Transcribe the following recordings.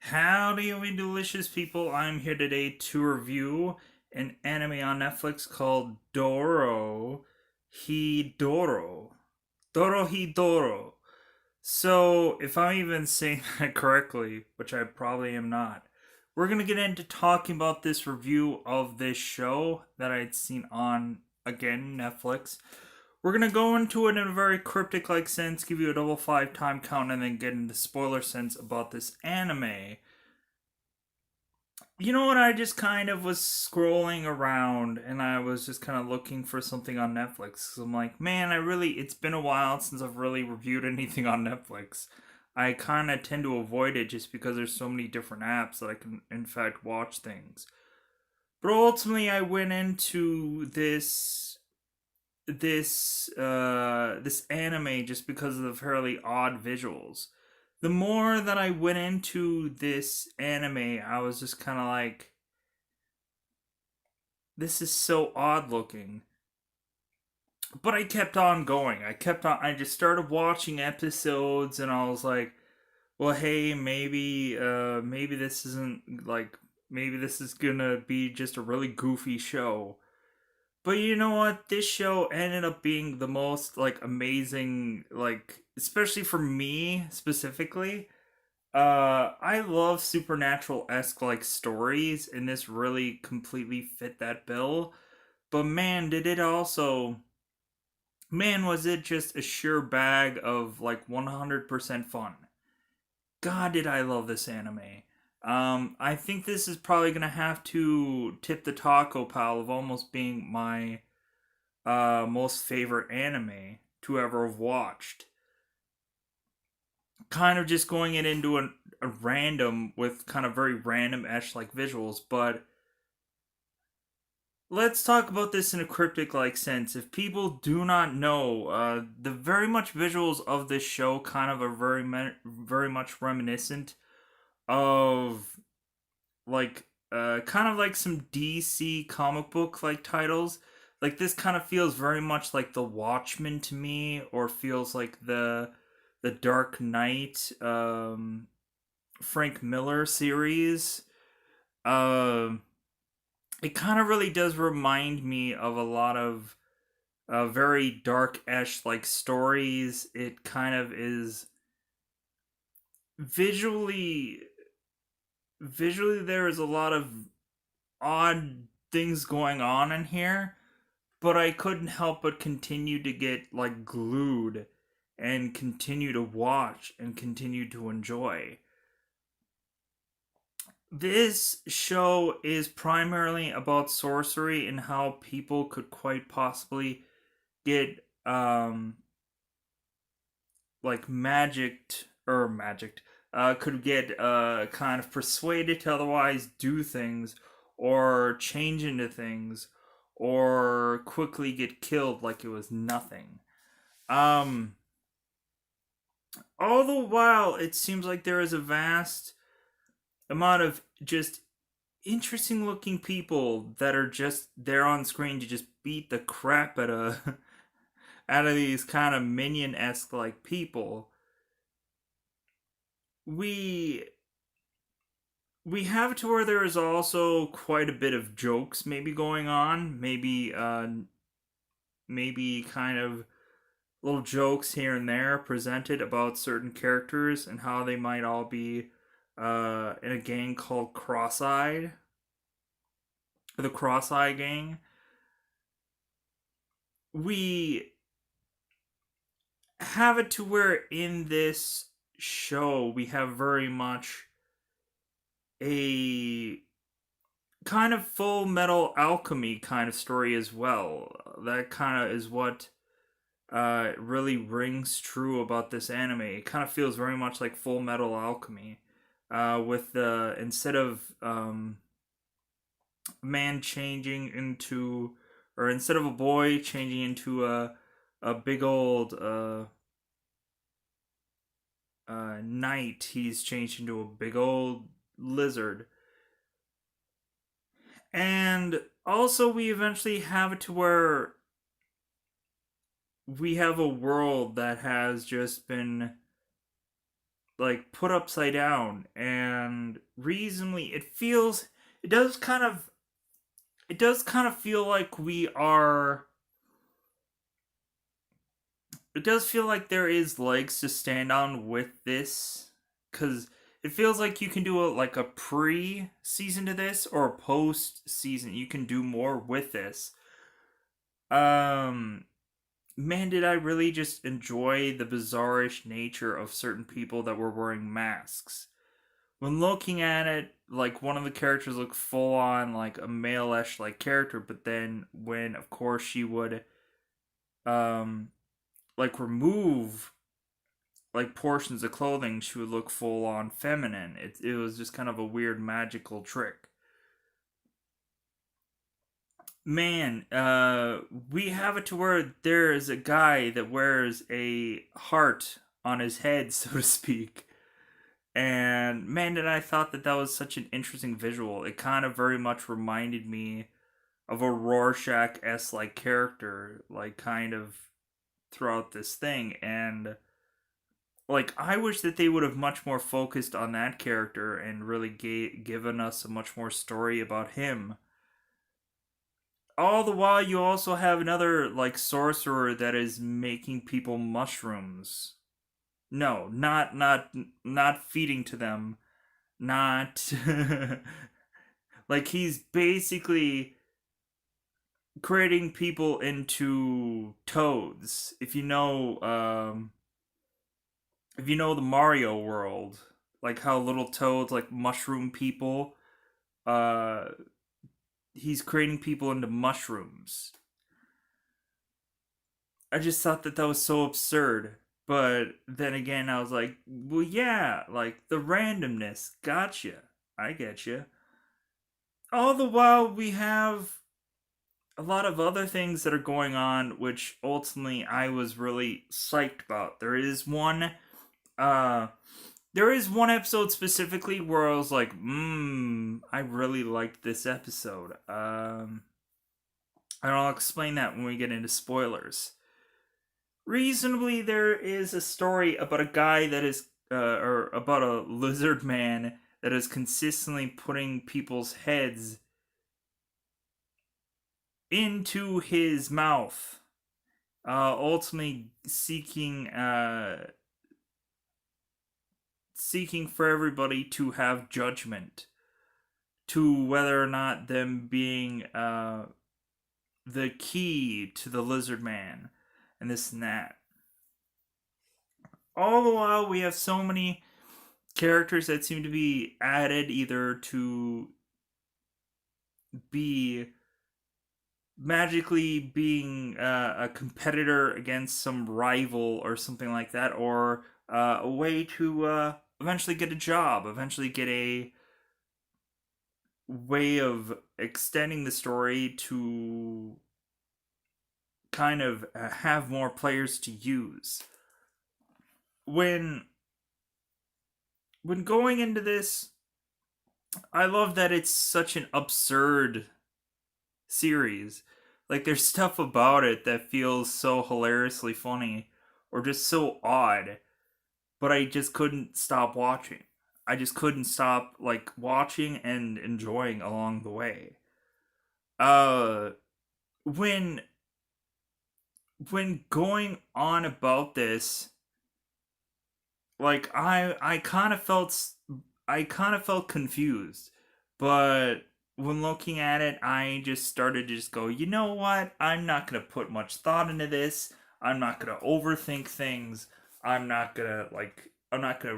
Howdy, you delicious people. I'm here today to review an anime on Netflix called Dorohedoro. Dorohedoro. So, if I'm even saying that correctly, which I probably am not, we're going to get into talking about this review of this show that I'd seen on, again, Netflix. We're going to go into it in a very cryptic like sense, give you a double five time count, and then get into spoiler sense about this anime. You know what? I just kind of was scrolling around and I was just kind of looking for something on Netflix. So I'm like, man, it's been a while since I've really reviewed anything on Netflix. I kind of tend to avoid it just because there's so many different apps that I can, in fact, watch things. But ultimately, I went into this anime just because of the fairly odd visuals. The more that I went into this anime, I was just kind of like, this is so odd looking. But I kept on going. I just started watching episodes and I was like, well, hey, maybe this isn't like, maybe this is gonna be just a really goofy show. But you know what? This show ended up being the most like amazing, like especially for me specifically. I love supernatural esque like stories, and this really completely fit that bill. But man, did it also, man, was it just a sure bag of like 100% fun. God, did I love this anime. I think this is probably gonna have to tip the taco pile of almost being my most favorite anime to ever have watched. Kind of just going it into a random with kind of very random esh like visuals, but let's talk about this in a cryptic like sense. If people do not know, the very much visuals of this show kind of are very much reminiscent of like kind of like some DC comic book like titles. Like this kind of feels very much like The Watchmen to me, or feels like the Dark Knight Frank Miller series. Um, it kind of really does remind me of a lot of very dark esh like stories. It kind of is visually visually there is a lot of odd things going on in here, but I couldn't help but continue to get like glued and continue to watch and continue to enjoy. This show is primarily about sorcery and how people could quite possibly get like magicked could get kind of persuaded to otherwise do things or change into things or quickly get killed like it was nothing. Um all the while it seems like there is a vast amount of just interesting looking people that are just there on screen to just beat the crap out of out of these kind of minion esque like people. We we have to where there is also quite a bit of jokes maybe going on, maybe kind of little jokes here and there presented about certain characters and how they might all be in a gang called Cross-Eyed, the Cross-Eye Gang. We have it to where in this show we have very much a kind of full metal alchemy kind of story as well. That kind of is what really rings true about this anime. It kind of feels very much like Full Metal Alchemy, with the instead of man changing into, or instead of a boy changing into a big old knight, he's changed into a big old lizard. And also, we eventually have it to where we have a world that has just been like put upside down, and reasonably it does kind of feel like we are it does feel like there is legs to stand on with this, because it feels like you can do a pre season to this or a post season. You can do more with this. Um, Man, did I really just enjoy the bizarrish nature of certain people that were wearing masks. When looking at it, like one of the characters looked full on like a male-ish like character, but then when of course she would um like remove like portions of clothing, she would look full on feminine. It was just kind of a weird magical trick. Man, we have it to where there is a guy that wears a heart on his head, so to speak. And man, did I thought that was such an interesting visual. It kind of very much reminded me of a Rorschach s like character, like kind of throughout this thing. And like I wish that they would have much more focused on that character and really given us a much more story about him. All the while, you also have another like sorcerer that is making people mushrooms. No, not feeding to them. Not like he's basically creating people into toads. If you know the Mario world, like how little toads like mushroom people, uh he's creating people into mushrooms. I just thought that was so absurd. But then again, I was like, well, yeah, like the randomness. Gotcha. I get you. All the while, we have a lot of other things that are going on, which ultimately I was really psyched about. Uh, there is one episode specifically where I was like, I really liked this episode. And I'll explain that when we get into spoilers. Reasonably, there is a story about a guy that is, or about a lizard man that is consistently putting people's heads into his mouth, ultimately seeking for everybody to have judgment to whether or not them being the key to the lizard man and this and that. All the while, we have so many characters that seem to be added either to be magically being a competitor against some rival or something like that, or a way to eventually get a job, eventually get a way of extending the story to kind of have more players to use. When going into this, I love that it's such an absurd series. Like there's stuff about it that feels so hilariously funny or just so odd, but I just couldn't stop watching. I just couldn't stop like watching and enjoying along the way. Uh when going on about this, like I kind of felt confused, but when looking at it, I just started to just go, you know what? I'm not gonna put much thought into this. I'm not gonna overthink things. I'm not gonna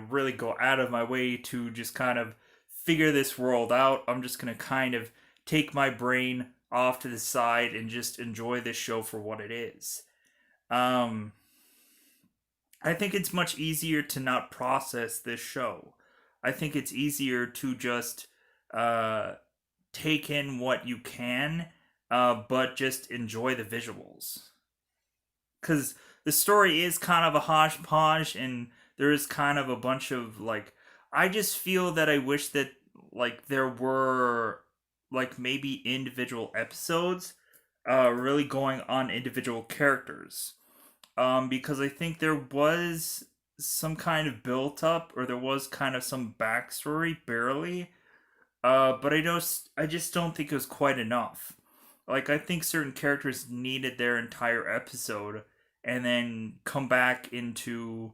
really go out of my way to just kind of figure this world out. I'm just gonna kind of take my brain off to the side and just enjoy this show for what it is. Um, I think it's much easier to not process this show. I think it's easier to just uh, take in what you can, but just enjoy the visuals. Because the story is kind of a hodgepodge, and there is kind of a bunch of like. I just feel that I wish that like there were like maybe individual episodes, really going on individual characters, because I think there was some kind of built up, or there was kind of some backstory, barely. But I just don't think it was quite enough. Like, I think certain characters needed their entire episode and then come back into,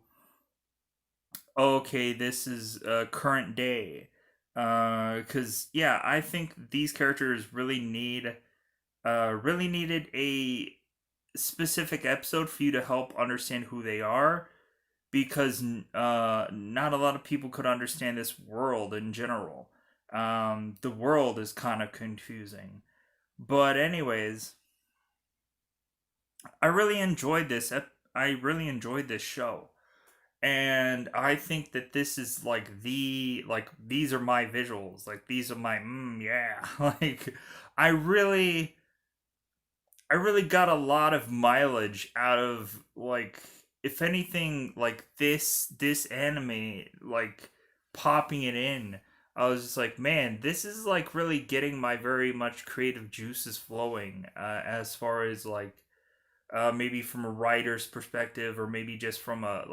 okay, this is current day. Because yeah, I think these characters really needed a specific episode for you to help understand who they are, because not a lot of people could understand this world in general. The world is kind of confusing. But anyways, I really enjoyed this. I really enjoyed this show, and I think that this is like these are my visuals. Like, these are my yeah. Like, I really I really got a lot of mileage out of, like, if anything, like this anime, like, popping it in. I was just like, man, this is like really getting my very much creative juices flowing, as far as like, maybe from a writer's perspective, or maybe just from a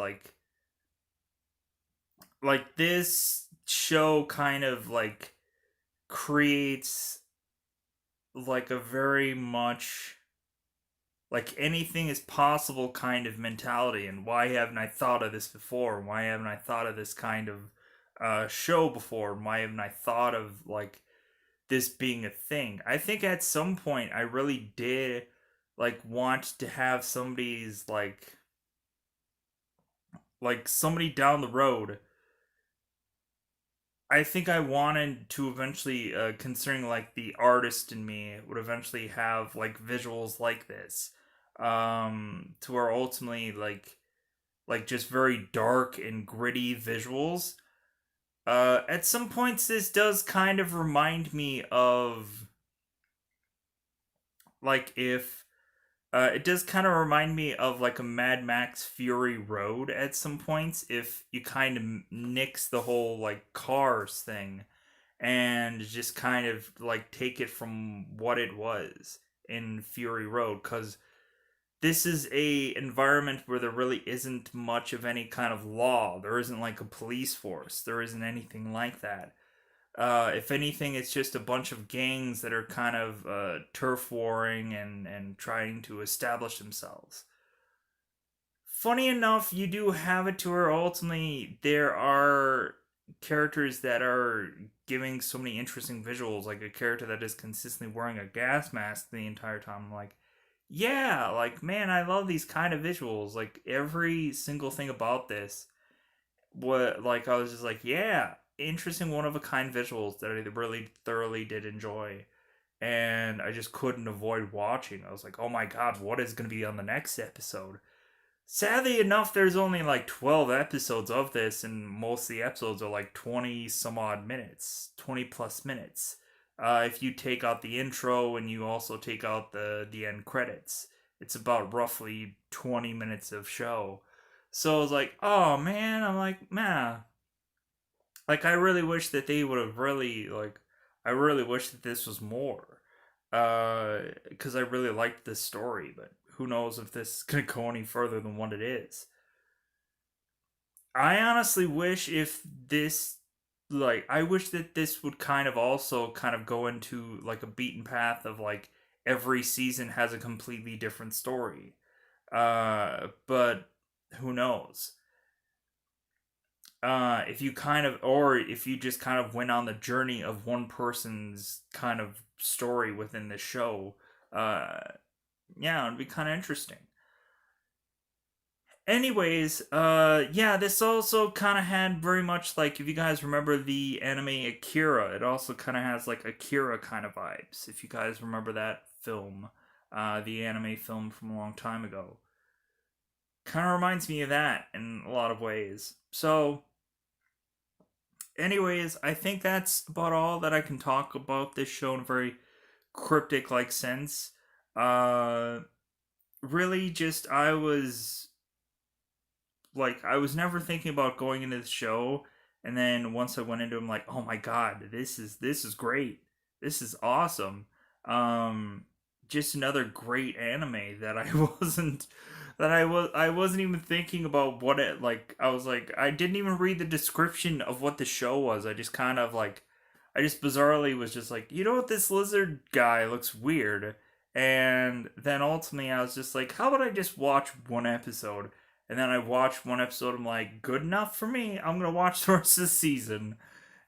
like this show kind of like creates like a very much like anything is possible kind of mentality. And why haven't I thought of this before? Why haven't I thought of this kind of show before? Why haven't I thought of like this being a thing? I think at some point I really did like want to have somebody's like somebody down the road. I think I wanted to eventually, considering like the artist in me would eventually have like visuals like this, to where ultimately like just very dark and gritty visuals. At some points, this does kind of remind me of like if it does kind of remind me of like a Mad Max Fury Road at some points, if you kind of nix the whole like cars thing and just kind of like take it from what it was in Fury Road, cuz this is a environment where there really isn't much of any kind of law. There isn't like a police force. There isn't anything like that. If anything, it's just a bunch of gangs that are kind of turf warring and trying to establish themselves. Funny enough, you do have it to where ultimately there are characters that are giving so many interesting visuals, like a character that is consistently wearing a gas mask the entire time. I'm like, yeah, like, man, I love these kind of visuals. Like, every single thing about this, what, like, I was just like, yeah, interesting, one of a kind visuals that I really thoroughly did enjoy. And I just couldn't avoid watching. I was like, oh my god, what is going to be on the next episode? Sadly enough, there's only like 12 episodes of this, and most of the episodes are like 20 some odd minutes, 20 plus minutes. If you take out the intro and you also take out the end credits, it's about roughly 20 minutes of show. So I was like, oh man, I'm like, man, like, I really wish that they would have really like, I really wish that this was more, because I really liked this story, but who knows if this is gonna go any further than what it is. I honestly wish if this, like, I wish that this would kind of also kind of go into like a beaten path of like every season has a completely different story. But who knows? If you kind of, or if you just kind of went on the journey of one person's kind of story within the show, uh, yeah, it'd be kind of interesting. Anyways, yeah, this also kind of had very much like, if you guys remember the anime Akira, it also kind of has like Akira kind of vibes. If you guys remember that film, the anime film from a long time ago, kind of reminds me of that in a lot of ways. So, anyways, I think that's about all that I can talk about this show in a very cryptic like sense. Uh, really, just I was never thinking about going into the show, and then once I went into it, I'm like, oh my god, this is great, this is awesome. Um, just another great anime that I wasn't I wasn't even thinking about what it like. I was like, I didn't even read the description of what the show was. I just kind of like, I just bizarrely was just like, you know what, this lizard guy looks weird. And then ultimately I was just like, how about I just watch one episode? And then I watched one episode. I'm like, good enough for me. I'm gonna watch the rest of the season.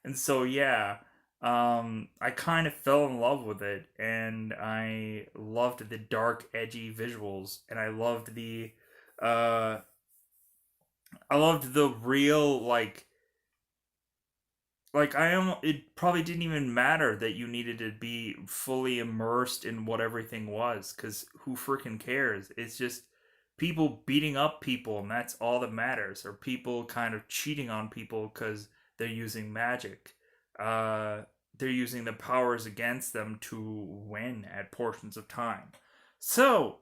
And so yeah, I kind of fell in love with it, and I loved the dark, edgy visuals, and uh, I loved the real like I am. It probably didn't even matter that you needed to be fully immersed in what everything was, because who freaking cares? It's just people beating up people, and that's all that matters, or people kind of cheating on people because they're using magic. Uh, they're using the powers against them to win at portions of time. So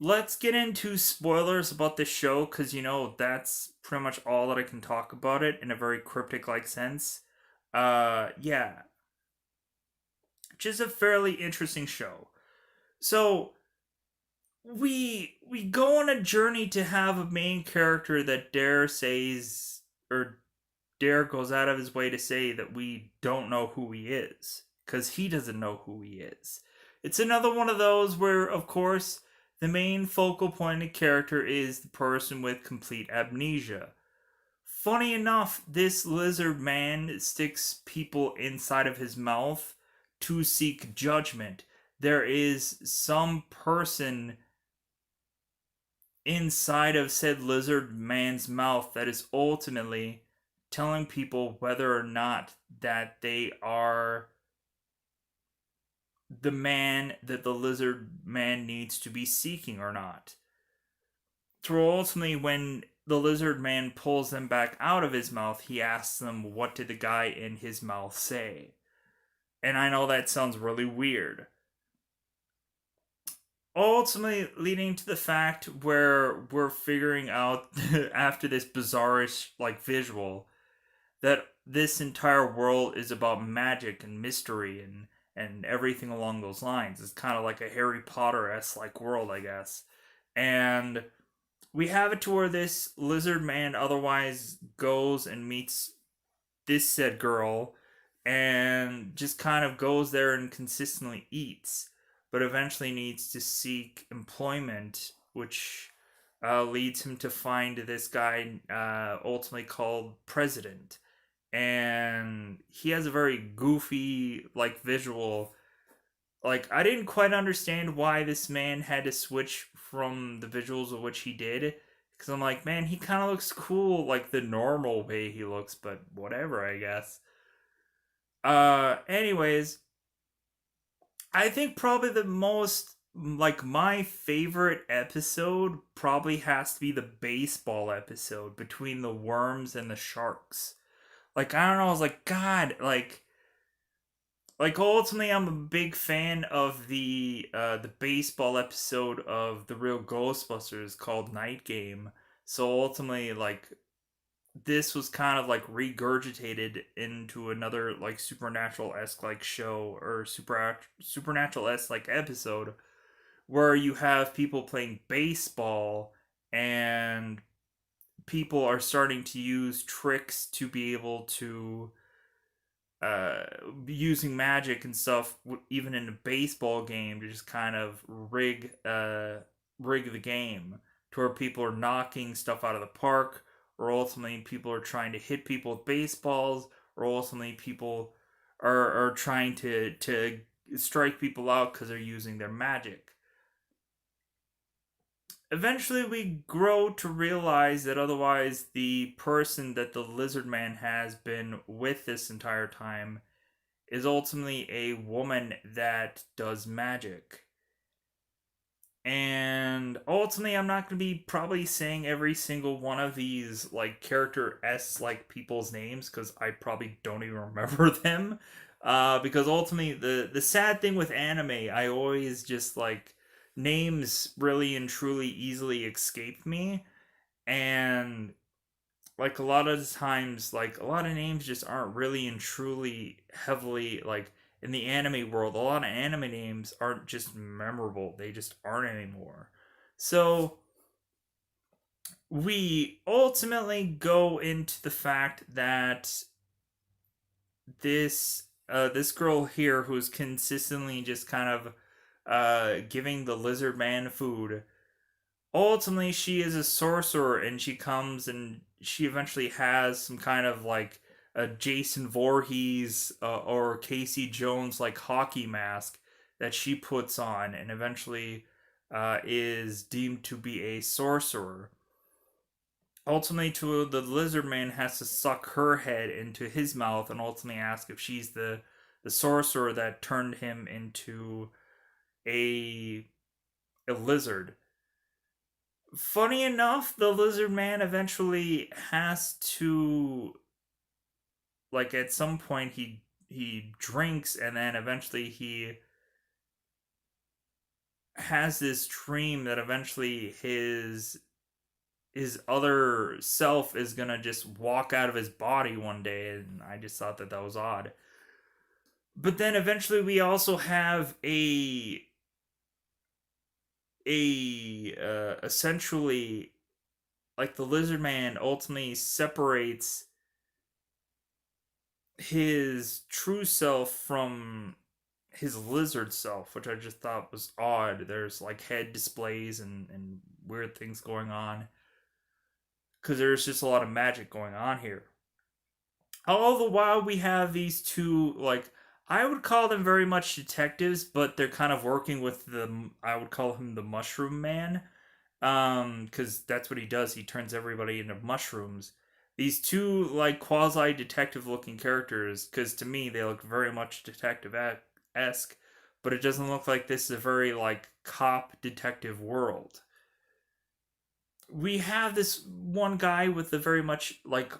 let's get into spoilers about the show, because that's pretty much all that I can talk about it in a very cryptic like sense. Yeah, which is a fairly interesting show. So we go on a journey to have a main character that dare says, or dare goes out of his way to say that we don't know who he is, because he doesn't know who he is. It's another one of those where, of course, the main focal point of character is the person with complete amnesia. Funny enough, this lizard man sticks people inside of his mouth to seek judgment. There is some person inside of said lizard man's mouth that is ultimately telling people whether or not that they are the man that the lizard man needs to be seeking or not. So ultimately, when the lizard man pulls them back out of his mouth, he asks them, what did the guy in his mouth say? And I know that sounds really weird. Ultimately, leading to the fact where we're figuring out after this bizarrish like visual that this entire world is about magic and mystery and everything along those lines. It's kind of like a Harry Potter esque like world, I guess. And we have it to where this lizard man otherwise goes and meets this said girl and just kind of goes there and consistently eats, but eventually needs to seek employment, which leads him to find this guy ultimately called President. And he has a very goofy like visual. Like, I didn't quite understand why this man had to switch from the visuals of which he did, because I'm like, man, he kind of looks cool like the normal way he looks, but whatever, I guess. Anyways, I think probably the most like my favorite episode probably has to be the baseball episode between the worms and the sharks. Like, I don't know, I was like, God, like ultimately I'm a big fan of the baseball episode of the real Ghostbusters called Night Game. So ultimately, like, this was kind of like regurgitated into another like supernatural esque like show, or supernatural esque like episode, where you have people playing baseball, and people are starting to use tricks to be able to uh using magic and stuff, even in a baseball game, to just kind of rig the game to where people are knocking stuff out of the park, or ultimately people are trying to hit people with baseballs, or ultimately people are trying to strike people out because they're using their magic. Eventually we grow to realize that otherwise the person that the lizard man has been with this entire time is ultimately a woman that does magic. And ultimately, I'm not going to be probably saying every single one of these like character S like people's names, because I probably don't even remember them. Because ultimately, the sad thing with anime, I always just like names really and truly easily escape me, and like a lot of times, like a lot of names just aren't really and truly heavily like in the anime world, a lot of anime names aren't just memorable, they just aren't anymore. So we ultimately go into the fact that this girl here who's consistently just kind of giving the lizard man food, ultimately she is a sorcerer, and she comes and she eventually has some kind of like a Jason Voorhees or Casey Jones like hockey mask that she puts on, and eventually is deemed to be a sorcerer. Ultimately, to the lizard man has to suck her head into his mouth and ultimately ask if she's the sorcerer that turned him into a a lizard. Funny enough, the lizard man eventually has to, like, at some point he drinks, and then eventually he has this dream that eventually his other self is gonna just walk out of his body one day, and I just thought that that was odd. But then eventually we also have a essentially, like, the lizard man ultimately separates his true self from his lizard self, which I just thought was odd. There's like head displays and weird things going on because there's just a lot of magic going on here. All the while, we have these two, like, I would call them very much detectives, but they're kind of working with the, I would call him the Mushroom Man, because that's what he does. He turns everybody into mushrooms. These two like quasi detective looking characters, because to me they look very much detective esque, but it doesn't look like this is a very like cop detective world. We have this one guy with a very much like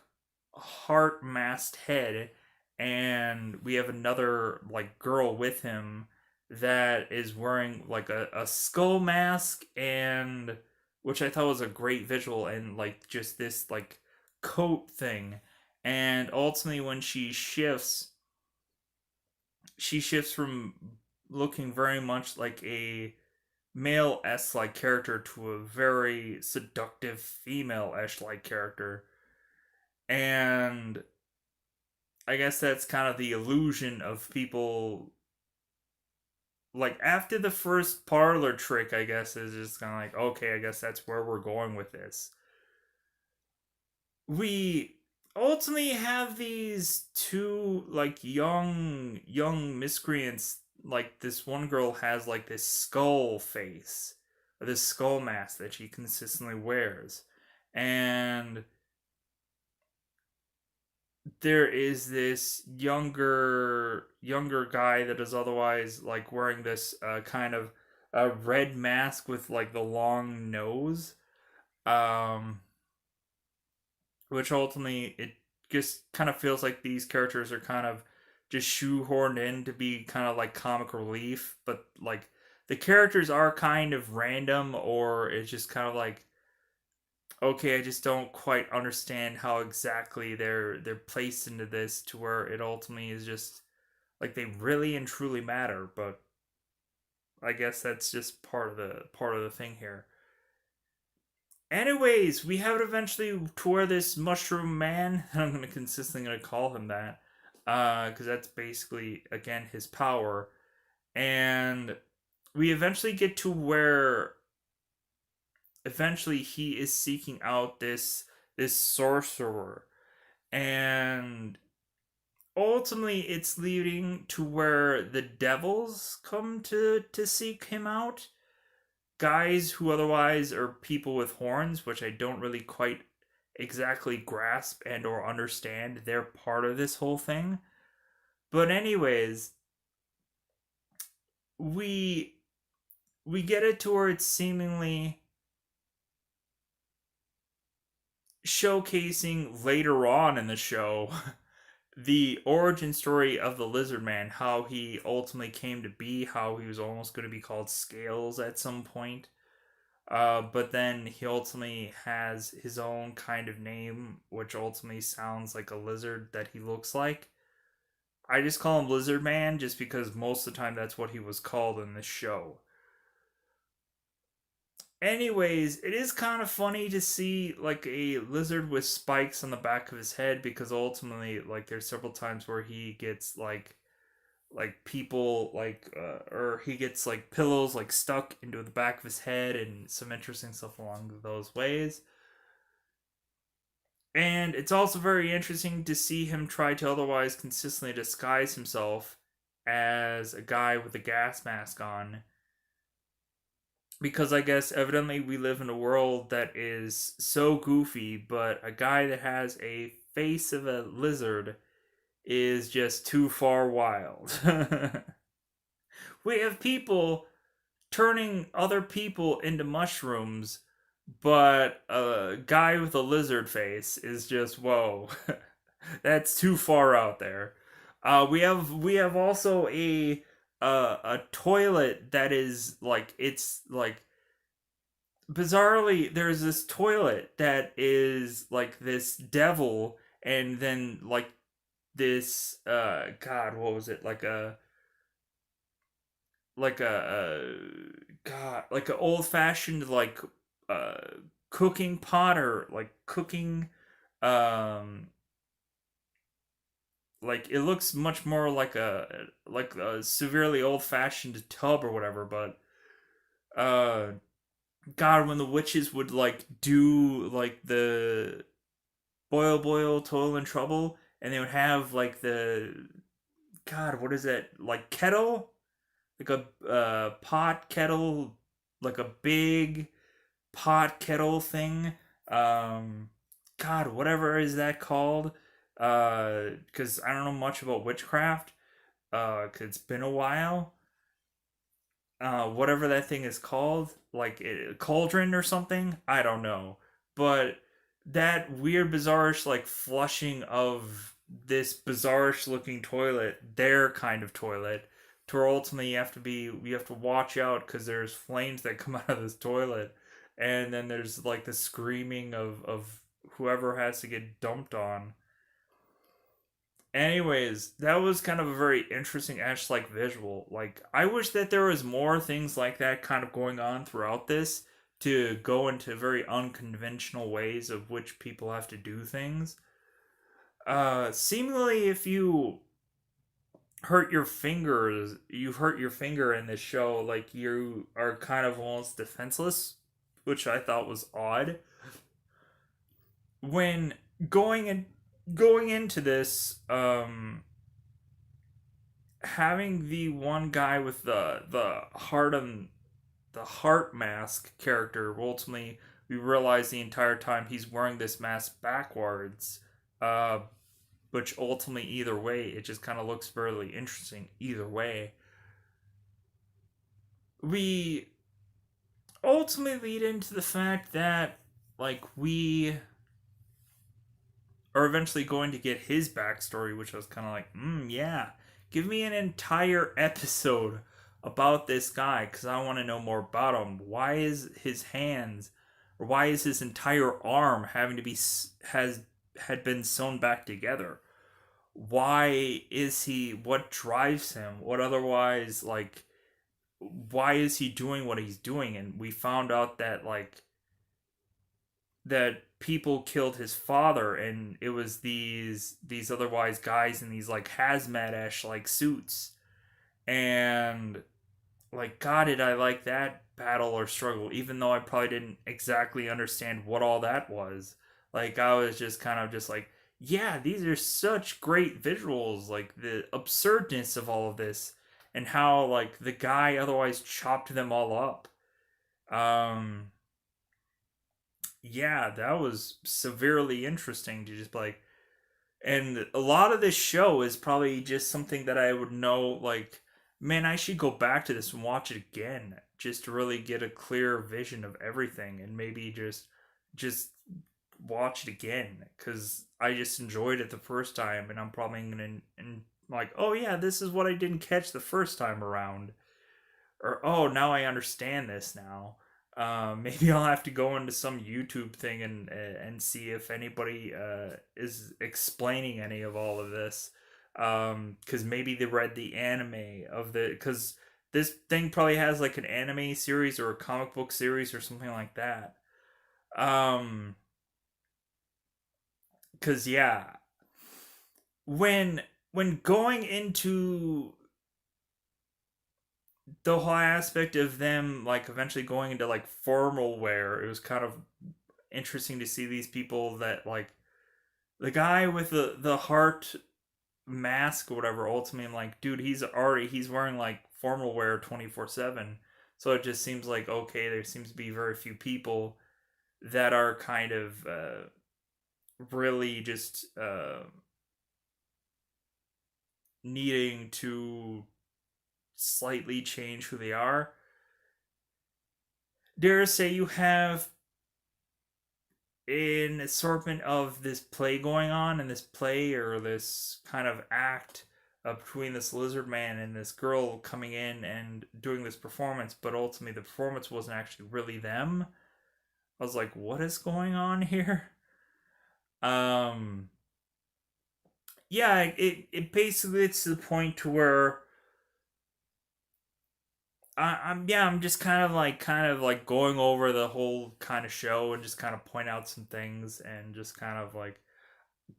heart masked head, and we have another like girl with him that is wearing like a skull mask, and which I thought was a great visual, and like just this like coat thing. And ultimately when she shifts from looking very much like a male s like character to a very seductive female s like character. And I guess that's kind of the illusion of people. Like, after the first parlor trick, I guess, is just kind of like, okay, I guess that's where we're going with this. We ultimately have these two, like, young miscreants. Like, this one girl has, like, this skull face, or this skull mask that she consistently wears. And there is this younger guy that is otherwise like wearing this kind of red mask with like the long nose, um which ultimately it just kind of feels like these characters are kind of just shoehorned in to be kind of like comic relief, but like the characters are kind of random, or it's just kind of like, okay, I just don't quite understand how exactly they're placed into this to where it ultimately is just like they really and truly matter. But I guess that's just part of the thing here. Anyways, we have it eventually to where this mushroom man, and I'm gonna consistently gonna call him that, because that's basically again his power, and we eventually get to where eventually he is seeking out this sorcerer, and ultimately it's leading to where the devils come to seek him out, guys who otherwise are people with horns, which I don't really quite exactly grasp and or understand. They're part of this whole thing. But anyways, we we get it to where it's seemingly showcasing later on in the show the origin story of the lizard man, how he ultimately came to be, how he was almost going to be called Scales at some point. But then he ultimately has his own kind of name, which ultimately sounds like a lizard that he looks like. I just call him Lizard Man just because most of the time that's what he was called in the show. Anyways, it is kind of funny to see like a lizard with spikes on the back of his head because ultimately like there's several times where he gets like people like or he gets like pillows like stuck into the back of his head and some interesting stuff along those ways. And it's also very interesting to see him try to otherwise consistently disguise himself as a guy with a gas mask on. Because I guess evidently we live in a world that is so goofy, but a guy that has a face of a lizard is just too far wild. We have people turning other people into mushrooms, but a guy with a lizard face is just whoa. That's too far out there. We have also a toilet that is like it's like bizarrely there's this toilet that is like this devil and then like this god what was it like a god like an old fashioned like uh cooking pot or like cooking um like it looks much more like a severely old fashioned tub or whatever but uh god when the witches would like do like the boil toil and trouble and they would have like the god what is that like kettle like a pot kettle like a big pot kettle thing. Um, God, whatever is that called? Because I don't know much about witchcraft. Cause it's been a while. Whatever that thing is called, like cauldron or something. I don't know, but that weird, bizarrish like flushing of this bizarrish looking toilet, their kind of toilet, to where ultimately you have to watch out because there's flames that come out of this toilet, and then there's like the screaming of whoever has to get dumped on. Anyways, that was kind of a very interesting Ash like visual. Like, I wish that there was more things like that kind of going on throughout this to go into very unconventional ways of which people have to do things. Seemingly, if you hurt your finger in this show, like you are kind of almost defenseless, which I thought was odd. When going in, going into this, having the one guy with the heart mask character ultimately we realize the entire time he's wearing this mask backwards uh which ultimately either way it just kind of looks fairly interesting either way we ultimately lead into the fact that like we are eventually going to get his backstory, which I was kind of like, yeah, give me an entire episode about this guy because I want to know more about him. Why is his hands, or why is his entire arm having to be has had been sewn back together? Why is he? What drives him? What otherwise like? Why is he doing what he's doing? And we found out that like that people killed his father and it was these otherwise guys in these like hazmat-ish like suits and like god did I like that battle or struggle even though I probably didn't exactly understand what all that was like I was just kind of just like yeah these are such great visuals like the absurdness of all of this and how like the guy otherwise chopped them all up um yeah, that was severely interesting to just like, and a lot of this show is probably just something that I would know. Like, man, I should go back to this and watch it again just to really get a clear vision of everything, and maybe just watch it again because I just enjoyed it the first time, and I'm probably gonna and like, oh yeah, this is what I didn't catch the first time around or oh now I understand this now. Maybe I'll have to go into some YouTube thing and see if anybody is explaining any of all of this. Because maybe they read the anime of the, because this thing probably has like an anime series or a comic book series or something like that. Um, because yeah, when when going into the whole aspect of them like eventually going into like formal wear, it was kind of interesting to see these people that like the guy with the heart mask or whatever. Ultimately, I'm like, dude, he's wearing like formal wear 24/7. So it just seems like okay, there seems to be very few people that are kind of really just needing to slightly change who they are. Dare say you have an assortment of this play going on, and this play or this kind of act between this lizard man and this girl coming in and doing this performance, but ultimately the performance wasn't actually really them. I was like, what is going on here? Um, yeah, it basically it's to the point to where I'm just kind of like going over the whole kind of show and just kind of point out some things and just kind of like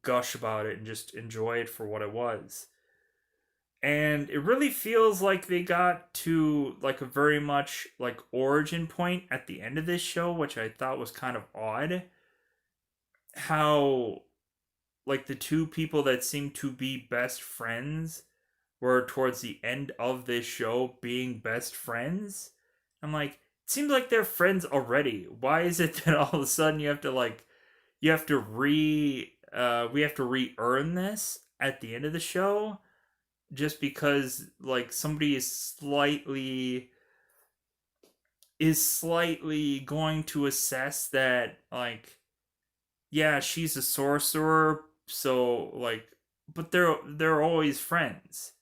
gush about it and just enjoy it for what it was. And it really feels like they got to like a very much like origin point at the end of this show, which I thought was kind of odd. How like the two people that seem to be best friends were towards the end of this show being best friends. I'm like, it seems like they're friends already. Why is it that all of a sudden you have to like you have to we have to re-earn this at the end of the show just because like somebody is slightly going to assess that like yeah, she's a sorcerer, so like but they're always friends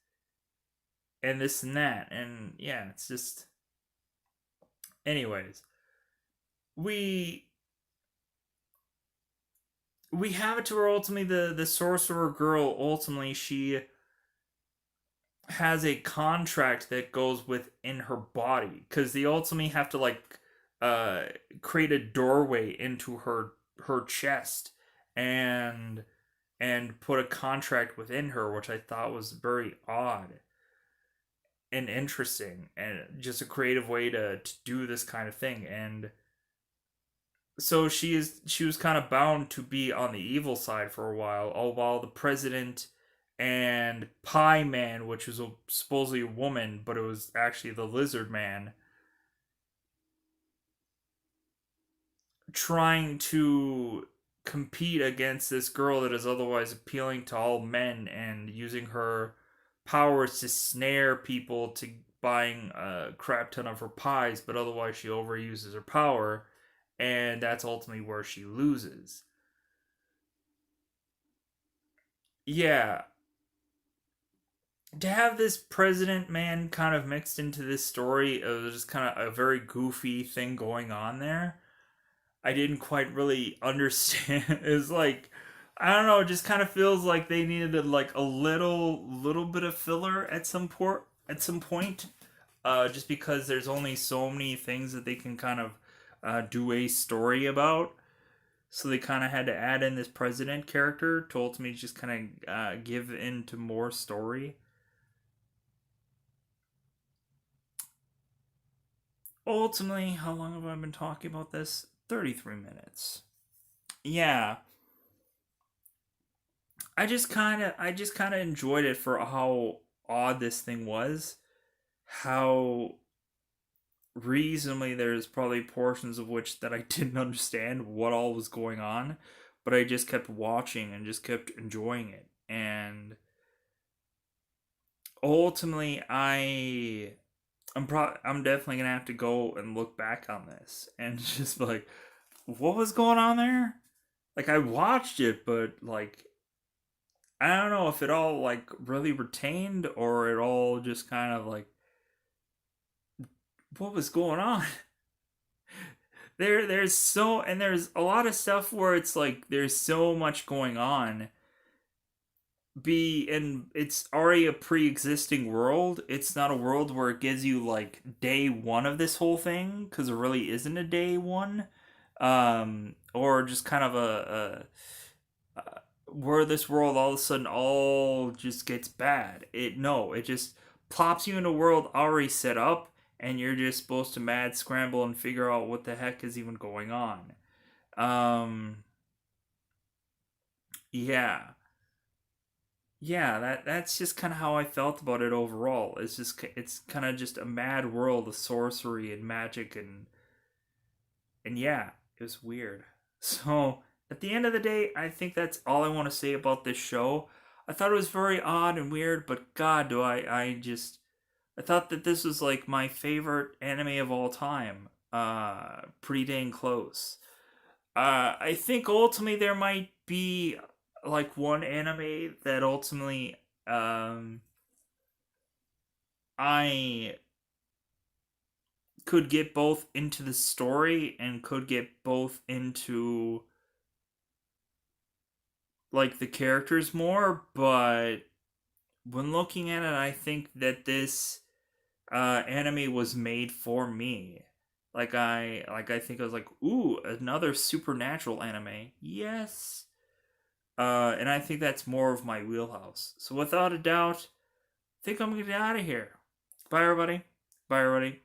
and this and that. And yeah, it's just anyways. We we have it to where ultimately the sorcerer girl ultimately she has a contract that goes within her body because they ultimately have to like uh create a doorway into her chest and put a contract within her, which I thought was very odd and interesting and just a creative way to do this kind of thing. And so she was kind of bound to be on the evil side for a while, all while the president and Pie Man, which was supposedly a woman, but it was actually the Lizard Man, trying to compete against this girl that is otherwise appealing to all men and using her powers to snare people to buying a crap ton of her pies, but otherwise she overuses her power, and that's ultimately where she loses. Yeah, to have this president man kind of mixed into this story, it was just kind of a very goofy thing going on there. I didn't quite really understand. It's like I don't know. It just kind of feels like they needed like a little bit of filler at some point. Just because there's only so many things that they can kind of do a story about. So they kind of had to add in this president character to ultimately just kind of give into more story. Ultimately, how long have I been talking about this? 33 minutes. Yeah, I just kind of enjoyed it for how odd this thing was. How reasonably there's probably portions of which that I didn't understand what all was going on, but I just kept watching and just kept enjoying it. And ultimately I'm definitely going to have to go and look back on this and just be like what was going on there? Like I watched it, but like I don't know if it all like really retained or it all just kind of like what was going on. There's a lot of stuff where it's like there's so much going on be, and it's already a pre-existing world. It's not a world where it gives you like day one of this whole thing, because there really isn't a day one. Or just kind of where this world all of a sudden all just gets bad. It just plops you in a world already set up, and you're just supposed to mad scramble and figure out what the heck is even going on. Um, yeah, yeah, that's just kind of how I felt about it overall. It's kind of just a mad world of sorcery and magic, and yeah, it was weird. So at the end of the day, I think that's all I want to say about this show. I thought it was very odd and weird, but God, do I thought that this was like my favorite anime of all time. Pretty dang close. I think ultimately there might be like one anime that ultimately I could get both into the story and could get both into like the characters more, but when looking at it, I think that this anime was made for me. I think I was like, ooh, another supernatural anime. Yes. And I think that's more of my wheelhouse. So without a doubt, I think I'm gonna get out of here. Bye everybody. Bye everybody.